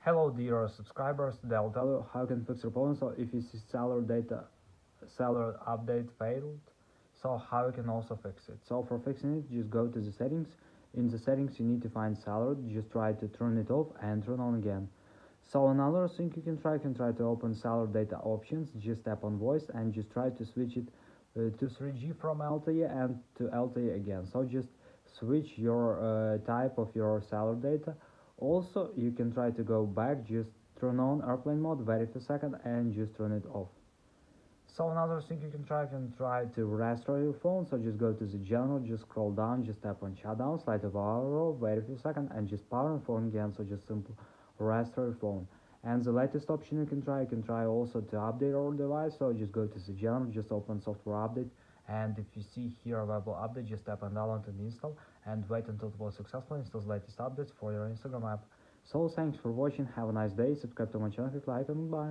Hello dear subscribers, today I'll tell you how you can fix your problem. So if you see cellular update failed, so how you can also fix it. So for fixing it, just go to the settings. In the settings you need to find cellular, just try to turn it off and turn on again. So another thing you can try to open cellular data options, just tap on voice and just try to switch it to 3G from LTE and to LTE again. So just switch your type of your cellular data. Also, you can try to go back, just turn on airplane mode, wait a second and just turn it off. So another thing you can try to restore your phone. So just go to the general, just scroll down, just tap on shutdown, slide to power off, wait a few seconds and just power on phone again. So just simple restore your phone. And the latest option you can try also to update your device. So just go to the general, just open software update, and if you see here available update, just tap on download and install and wait until it will successfully install the latest updates for your Instagram app. So thanks for watching, have a nice day, subscribe to my channel, click like and bye.